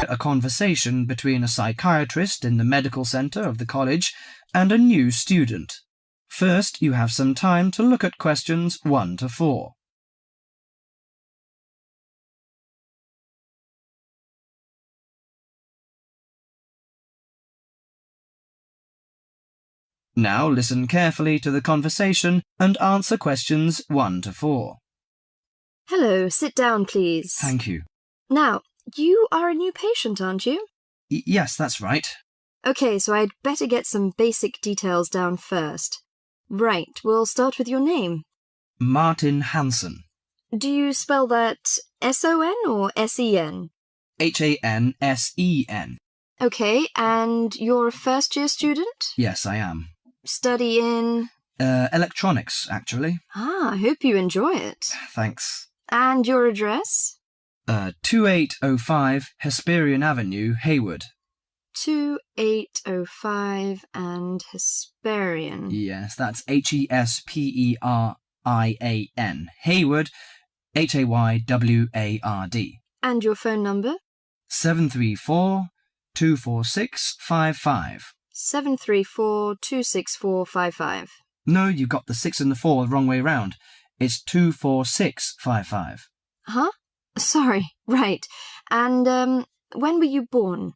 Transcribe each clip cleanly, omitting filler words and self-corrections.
a conversation between a psychiatrist in the medical centre of the college and a new student. First, you have some time to look at questions 1 to 4. Now listen carefully to the conversation and answer questions 1 to 4. Hello, sit down, please. Thank you. Now, you are a new patient, aren't you? Yes, that's right. OK, so I'd better get some basic details down first. Right, we'll start with your name. Martin Hansen. Do you spell that S-O-N or S-E-N? Hansen. OK, and you're a first-year student? Yes, I am. Study in? Electronics, actually. I hope you enjoy it. Thanks. And your address? 2805 Hesperian Avenue, Hayward. 2805 and Hesperian. Yes, that's Hesperian. Hayward, Hayward. And your phone number? 734-246-55. 734-264-55. No, you got the 6 and the 4 the wrong way round. It's 246-55. Huh? Sorry, right. And, when were you born?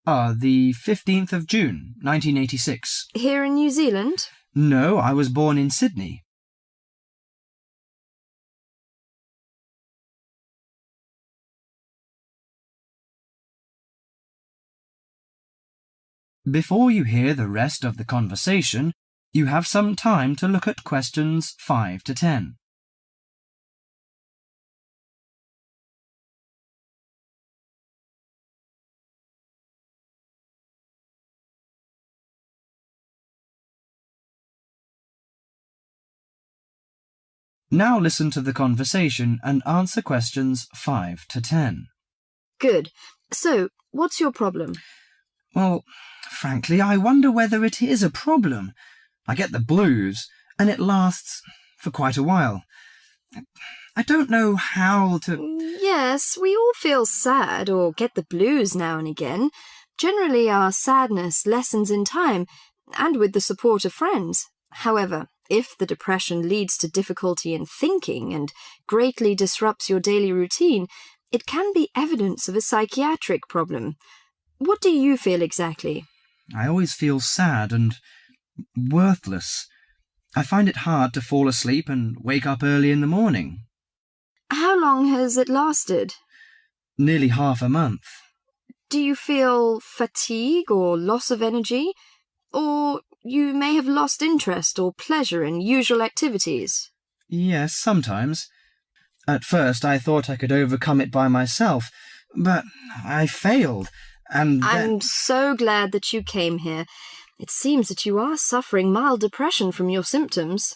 The 15th of June, 1986. Here in New Zealand? No, I was born in Sydney. Before you hear the rest of the conversation, you have some time to look at questions 5 to 10. Now listen to the conversation and answer questions 5 to 10. Good. So, what's your problem? Well, frankly, I wonder whether it is a problem. I get the blues, and it lasts for quite a while. I don't know how to... Yes, we all feel sad or get the blues now and again. Generally, our sadness lessens in time, and with the support of friends. However, if the depression leads to difficulty in thinking and greatly disrupts your daily routine, it can be evidence of a psychiatric problem. What do you feel exactly? I always feel sad and worthless. I find it hard to fall asleep and wake up early in the morning. How long has it lasted? Nearly half a month. Do you feel fatigue or loss of energy? Or you may have lost interest or pleasure in usual activities? Yes, sometimes. At first I thought I could overcome it by myself, but I failed, and I'm so glad that you came here. It seems that you are suffering mild depression from your symptoms.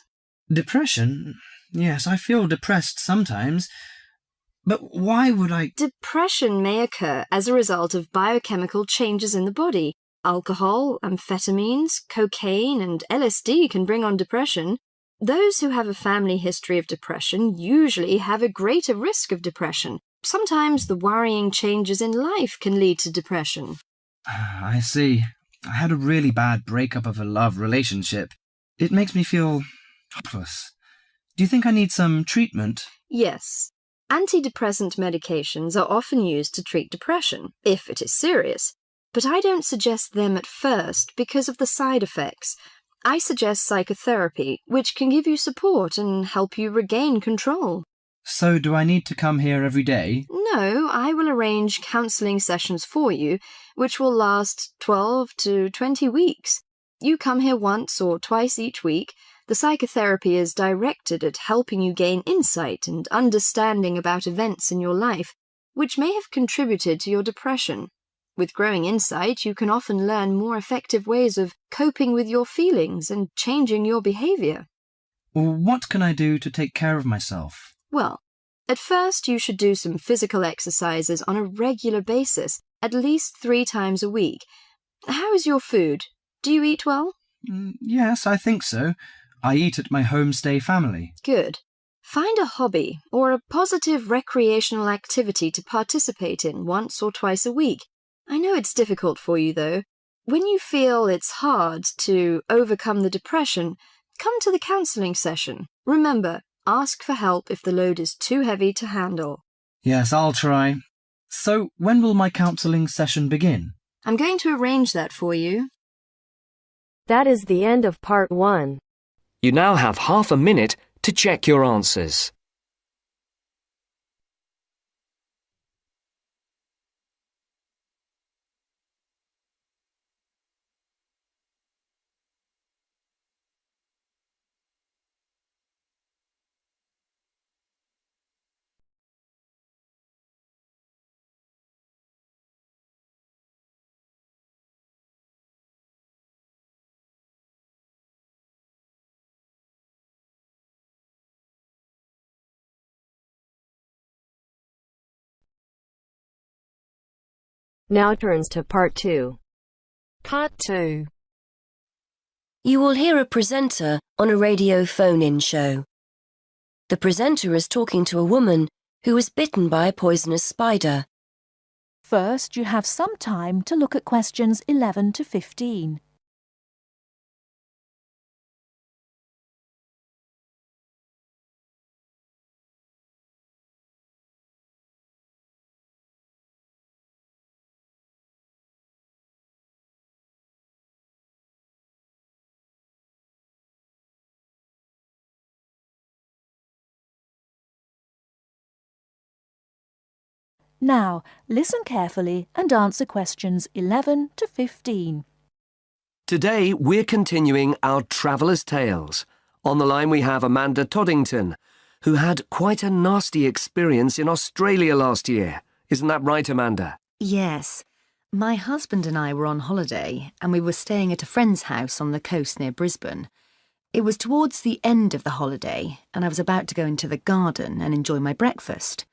Depression? Yes, I feel depressed sometimes. But why would I... Depression may occur as a result of biochemical changes in the body. Alcohol, amphetamines, cocaine, and LSD can bring on depression. Those who have a family history of depression usually have a greater risk of depression. Sometimes the worrying changes in life can lead to depression. I see. I had a really bad breakup of a love relationship. It makes me feel hopeless. Do you think I need some treatment? Yes. Antidepressant medications are often used to treat depression, if it is serious. But I don't suggest them at first because of the side effects. I suggest psychotherapy, which can give you support and help you regain control. So do I need to come here every day? No, I will arrange counselling sessions for you, which will last 12 to 20 weeks. You come here once or twice each week. The psychotherapy is directed at helping you gain insight and understanding about events in your life, which may have contributed to your depression. With growing insight, you can often learn more effective ways of coping with your feelings and changing your behaviour. What can I do to take care of myself? Well, at first you should do some physical exercises on a regular basis, at least 3 times a week. How is your food? Do you eat well? Yes, I think so. I eat at my homestay family. Good. Find a hobby or a positive recreational activity to participate in once or twice a week. I know it's difficult for you, though. When you feel it's hard to overcome the depression, come to the counselling session. Remember, ask for help if the load is too heavy to handle. Yes, I'll try. So, when will my counselling session begin? I'm going to arrange that for you. That is the end of part 1. You now have half a minute to check your answers. Now turns to part 2. Part 2. You will hear a presenter on a radio phone-in show. The presenter is talking to a woman who was bitten by a poisonous spider. First, you have some time to look at questions 11 to 15. Now, listen carefully and answer questions 11 to 15. Today, we're continuing our Traveller's Tales. On the line we have Amanda Toddington, who had quite a nasty experience in Australia last year. Isn't that right, Amanda? Yes. My husband and I were on holiday and we were staying at a friend's house on the coast near Brisbane. It was towards the end of the holiday and I was about to go into the garden and enjoy my breakfast.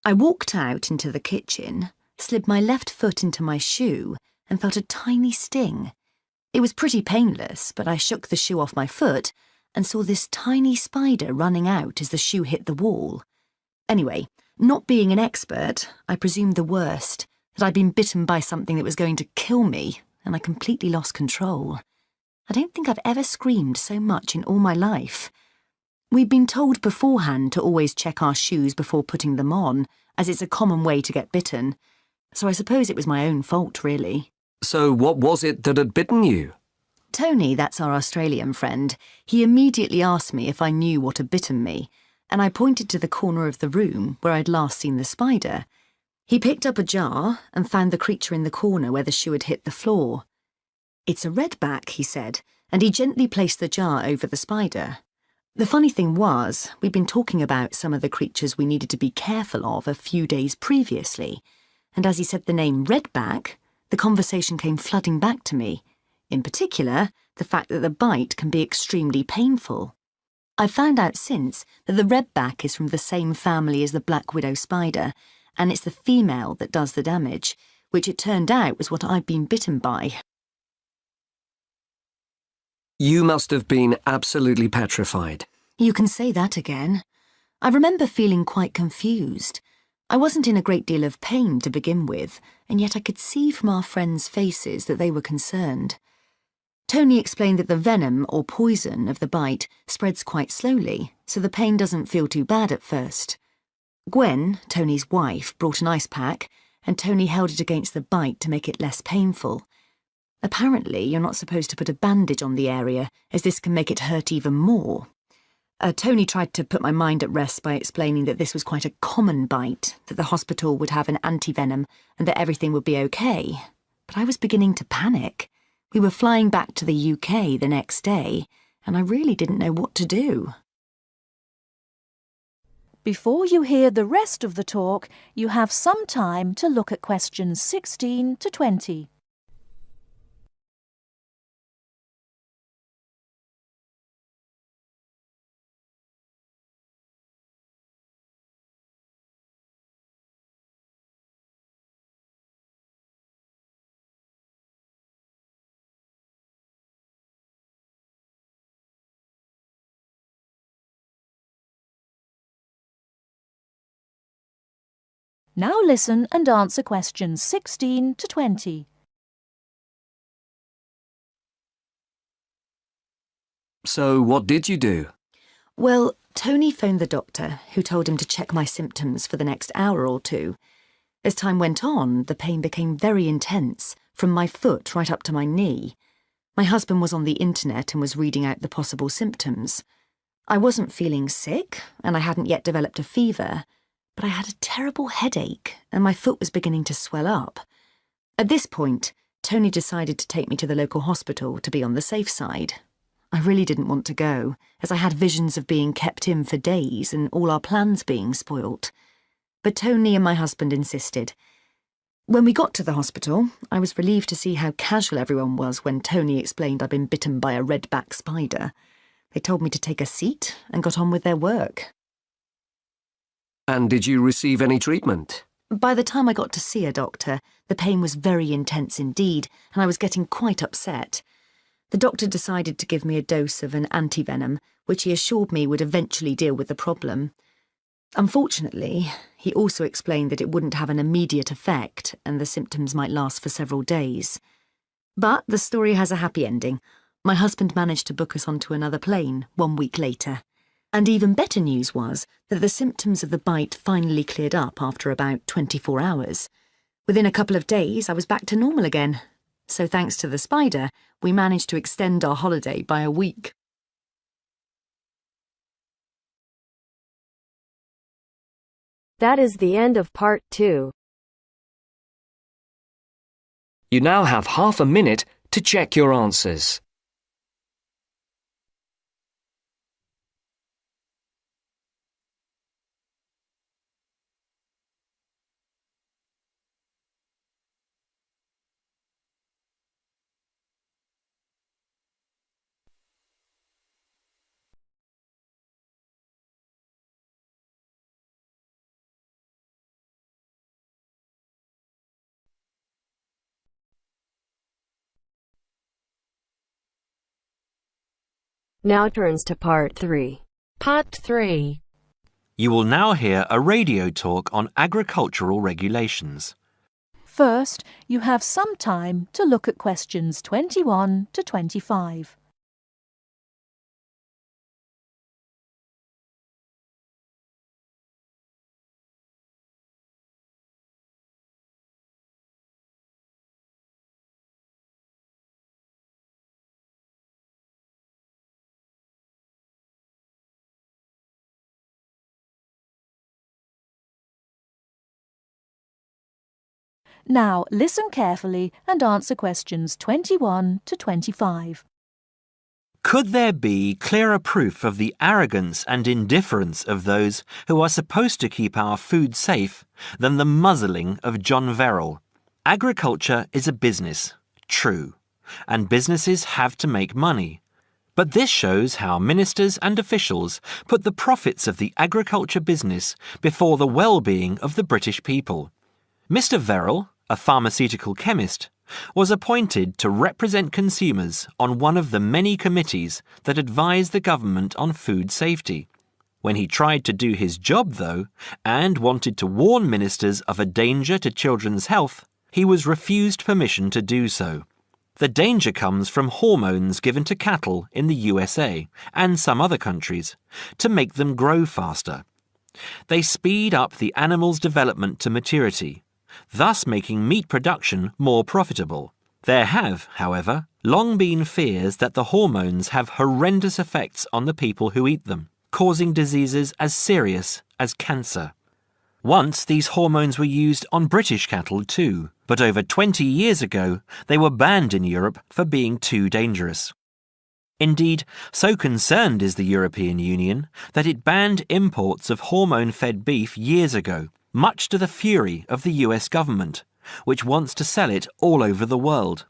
I walked out into the kitchen, slid my left foot into my shoe and felt a tiny sting. It was pretty painless, but I shook the shoe off my foot and saw this tiny spider running out as the shoe hit the wall. Anyway, not being an expert, I presumed the worst, that I'd been bitten by something that was going to kill me, and I completely lost control. I don't think I've ever screamed so much in all my life. We'd been told beforehand to always check our shoes before putting them on, as it's a common way to get bitten. So I suppose it was my own fault, really. So what was it that had bitten you? Tony, that's our Australian friend, he immediately asked me if I knew what had bitten me, and I pointed to the corner of the room where I'd last seen the spider. He picked up a jar and found the creature in the corner where the shoe had hit the floor. "It's a redback," he said, and he gently placed the jar over the spider. The funny thing was, we'd been talking about some of the creatures we needed to be careful of a few days previously, and as he said the name redback, the conversation came flooding back to me. In particular, the fact that the bite can be extremely painful. I've found out since that the redback is from the same family as the black widow spider, and it's the female that does the damage, which it turned out was what I'd been bitten by. You must have been absolutely petrified. You can say that again. I remember feeling quite confused. I wasn't in a great deal of pain to begin with, and yet I could see from our friends' faces that they were concerned. Tony explained that the venom or poison of the bite spreads quite slowly, so the pain doesn't feel too bad at first. Gwen, Tony's wife, brought an ice pack, and Tony held it against the bite to make it less painful. Apparently, you're not supposed to put a bandage on the area, as this can make it hurt even more. Tony tried to put my mind at rest by explaining that this was quite a common bite, that the hospital would have an antivenom and that everything would be okay. But I was beginning to panic. We were flying back to the UK the next day, and I really didn't know what to do. Before you hear the rest of the talk, you have some time to look at questions 16 to 20. Now listen and answer questions 16 to 20. So what did you do? Well, Tony phoned the doctor, who told him to check my symptoms for the next hour or two. As time went on, the pain became very intense, from my foot right up to my knee. My husband was on the internet and was reading out the possible symptoms. I wasn't feeling sick, and I hadn't yet developed a fever, but I had a terrible headache, and my foot was beginning to swell up. At this point, Tony decided to take me to the local hospital to be on the safe side. I really didn't want to go, as I had visions of being kept in for days and all our plans being spoilt. But Tony and my husband insisted. When we got to the hospital, I was relieved to see how casual everyone was when Tony explained I'd been bitten by a redback spider. They told me to take a seat and got on with their work. And did you receive any treatment? By the time I got to see a doctor, the pain was very intense indeed, and I was getting quite upset. The doctor decided to give me a dose of an antivenom, which he assured me would eventually deal with the problem. Unfortunately, he also explained that it wouldn't have an immediate effect and the symptoms might last for several days. But the story has a happy ending. My husband managed to book us onto another plane 1 week later. And even better news was that the symptoms of the bite finally cleared up after about 24 hours. Within a couple of days, I was back to normal again. So thanks to the spider, we managed to extend our holiday by a week. That is the end of part 2. You now have half a minute to check your answers. Now turns to part 3. Part 3. You will now hear a radio talk on agricultural regulations. First, you have some time to look at questions 21 to 25. Now listen carefully and answer questions 21 to 25. Could there be clearer proof of the arrogance and indifference of those who are supposed to keep our food safe than the muzzling of John Verrill? Agriculture is a business, true, and businesses have to make money. But this shows how ministers and officials put the profits of the agriculture business before the well-being of the British people. Mr. Verrill, a pharmaceutical chemist, was appointed to represent consumers on one of the many committees that advise the government on food safety. When he tried to do his job, though, and wanted to warn ministers of a danger to children's health, he was refused permission to do so. The danger comes from hormones given to cattle in the USA and some other countries to make them grow faster. They speed up the animal's development to maturity, thus making meat production more profitable. There have, however, long been fears that the hormones have horrendous effects on the people who eat them, causing diseases as serious as cancer. Once these hormones were used on British cattle too, but over 20 years ago they were banned in Europe for being too dangerous. Indeed, so concerned is the European Union that it banned imports of hormone-fed beef years ago, much to the fury of the US government, which wants to sell it all over the world.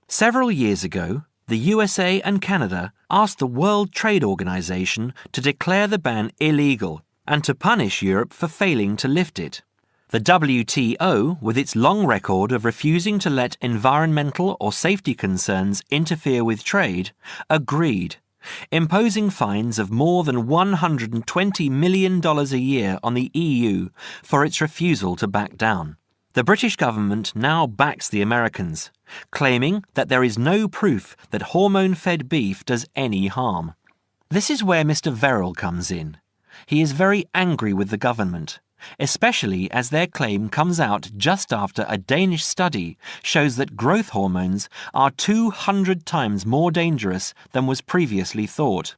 Several years ago, the USA and Canada asked the World Trade Organization to declare the ban illegal and to punish Europe for failing to lift it. The WTO, with its long record of refusing to let environmental or safety concerns interfere with trade, agreed, imposing fines of more than $120 million a year on the EU for its refusal to back down. The British government now backs the Americans, claiming that there is no proof that hormone-fed beef does any harm. This is where Mr. Verrill comes in. He is very angry with the government, especially as their claim comes out just after a Danish study shows that growth hormones are 200 times more dangerous than was previously thought.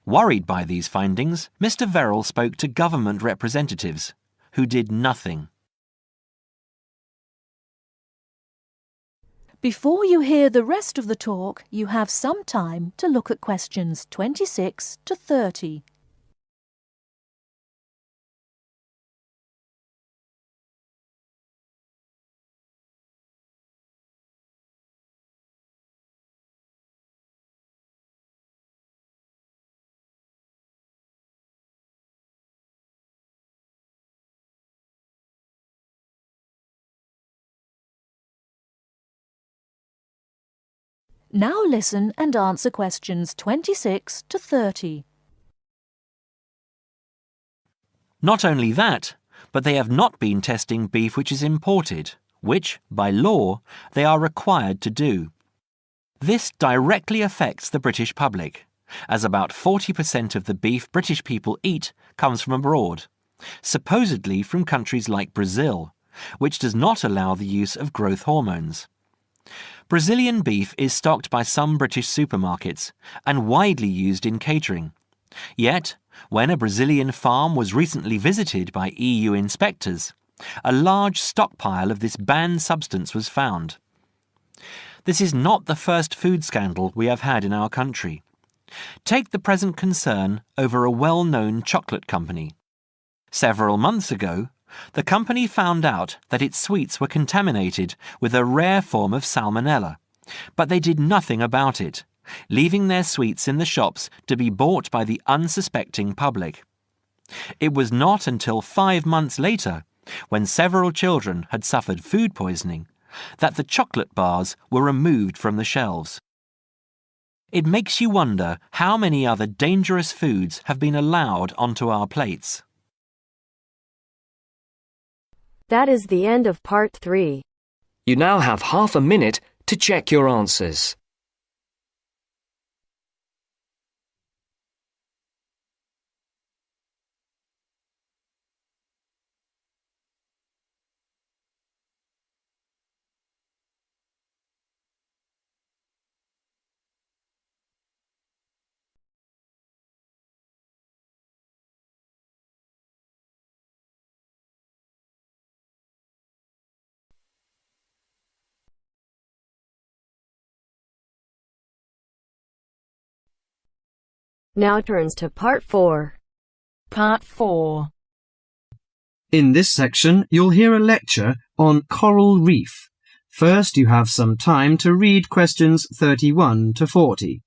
Worried by these findings, Mr. Verrill spoke to government representatives, who did nothing. Before you hear the rest of the talk, you have some time to look at questions 26 to 30. Now listen and answer questions 26 to 30. Not only that, but they have not been testing beef which is imported, which, by law, they are required to do. This directly affects the British public, as about 40% of the beef British people eat comes from abroad, supposedly from countries like Brazil, which does not allow the use of growth hormones. Brazilian beef is stocked by some British supermarkets and widely used in catering. Yet, when a Brazilian farm was recently visited by EU inspectors, a large stockpile of this banned substance was found. This is not the first food scandal we have had in our country. Take the present concern over a well-known chocolate company. Several months ago, the company found out that its sweets were contaminated with a rare form of salmonella, but they did nothing about it, leaving their sweets in the shops to be bought by the unsuspecting public. It was not until 5 months later, when several children had suffered food poisoning, that the chocolate bars were removed from the shelves. It makes you wonder how many other dangerous foods have been allowed onto our plates. That is the end of part 3. You now have half a minute to check your answers. Now turns to part 4. Part 4. In this section, you'll hear a lecture on coral reef. First, you have some time to read questions 31 to 40.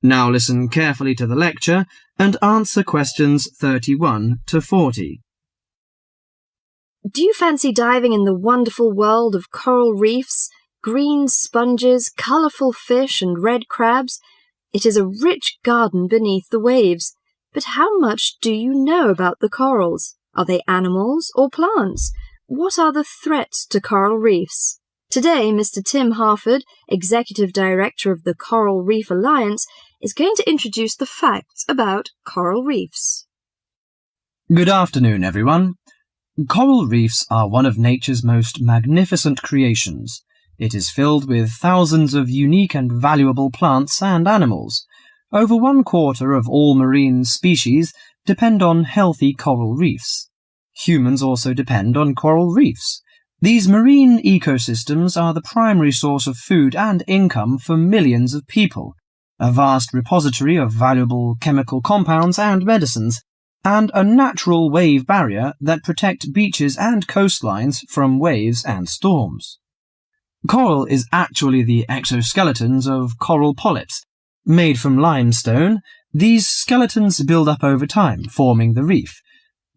Now listen carefully to the lecture and answer questions 31 to 40. Do you fancy diving in the wonderful world of coral reefs, green sponges, colourful fish and red crabs? It is a rich garden beneath the waves. But how much do you know about the corals? Are they animals or plants? What are the threats to coral reefs? Today, Mr. Tim Harford, Executive Director of the Coral Reef Alliance, is going to introduce the facts about coral reefs. Good afternoon, everyone. Coral reefs are one of nature's most magnificent creations. It is filled with thousands of unique and valuable plants and animals. Over 1/4 of all marine species depend on healthy coral reefs. Humans also depend on coral reefs. These marine ecosystems are the primary source of food and income for millions of people. a vast repository of valuable chemical compounds and medicines, and a natural wave barrier that protect beaches and coastlines from waves and storms. Coral is actually the exoskeletons of coral polyps. Made from limestone, these skeletons build up over time, forming the reef.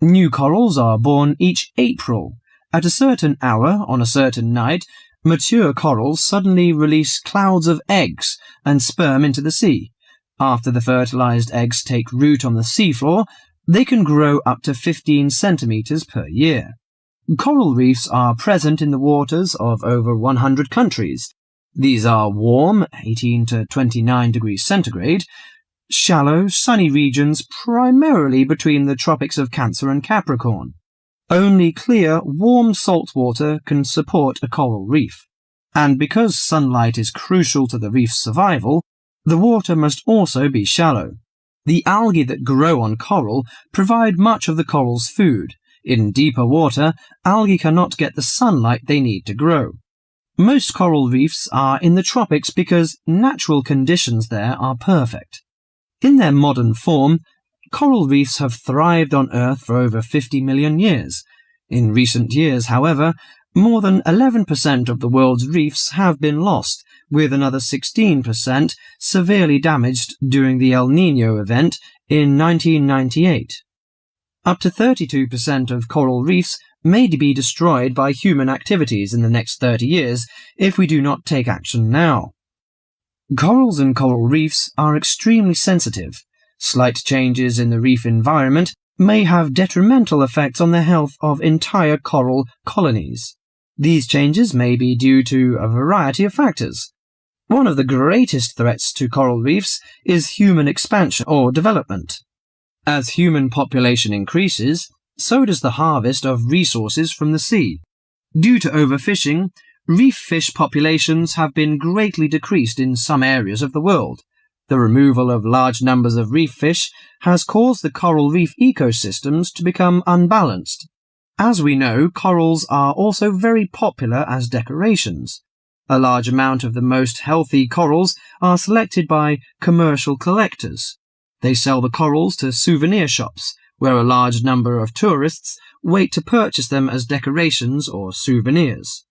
New corals are born each April. At a certain hour, on a certain night, mature corals suddenly release clouds of eggs and sperm into the sea. After the fertilized eggs take root on the seafloor, they can grow up to 15 centimeters per year. Coral reefs are present in the waters of over 100 countries. These are warm, 18 to 29 degrees centigrade, shallow, sunny regions primarily between the tropics of Cancer and Capricorn. Only clear, warm salt water can support a coral reef. And because sunlight is crucial to the reef's survival, the water must also be shallow. The algae that grow on coral provide much of the coral's food. In deeper water, algae cannot get the sunlight they need to grow. Most coral reefs are in the tropics because natural conditions there are perfect. In their modern form, coral reefs have thrived on Earth for over 50 million years. In recent years, however, more than 11% of the world's reefs have been lost, with another 16% severely damaged during the El Niño event in 1998. Up to 32% of coral reefs may be destroyed by human activities in the next 30 years if we do not take action now. Corals and coral reefs are extremely sensitive. Slight changes in the reef environment may have detrimental effects on the health of entire coral colonies. These changes may be due to a variety of factors. One of the greatest threats to coral reefs is human expansion or development. As human population increases, so does the harvest of resources from the sea. Due to overfishing, reef fish populations have been greatly decreased in some areas of the world. The removal of large numbers of reef fish has caused the coral reef ecosystems to become unbalanced. As we know, corals are also very popular as decorations. A large amount of the most healthy corals are selected by commercial collectors. They sell the corals to souvenir shops, where a large number of tourists wait to purchase them as decorations or souvenirs.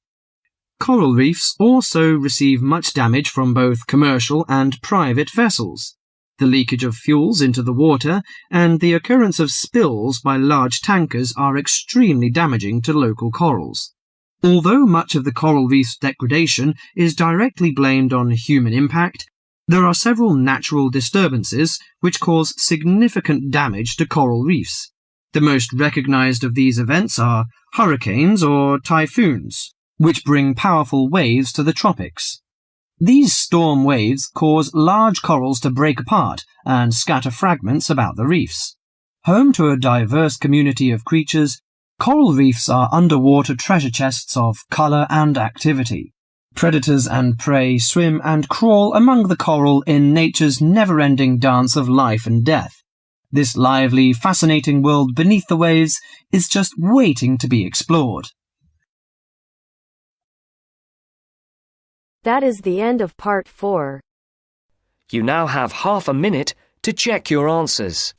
Coral reefs also receive much damage from both commercial and private vessels. The leakage of fuels into the water and the occurrence of spills by large tankers are extremely damaging to local corals. Although much of the coral reef's degradation is directly blamed on human impact, there are several natural disturbances which cause significant damage to coral reefs. The most recognized of these events are hurricanes or typhoons, which bring powerful waves to the tropics. These storm waves cause large corals to break apart and scatter fragments about the reefs. Home to a diverse community of creatures, coral reefs are underwater treasure chests of color and activity. Predators and prey swim and crawl among the coral in nature's never-ending dance of life and death. This lively, fascinating world beneath the waves is just waiting to be explored. That is the end of part 4. You now have half a minute to check your answers.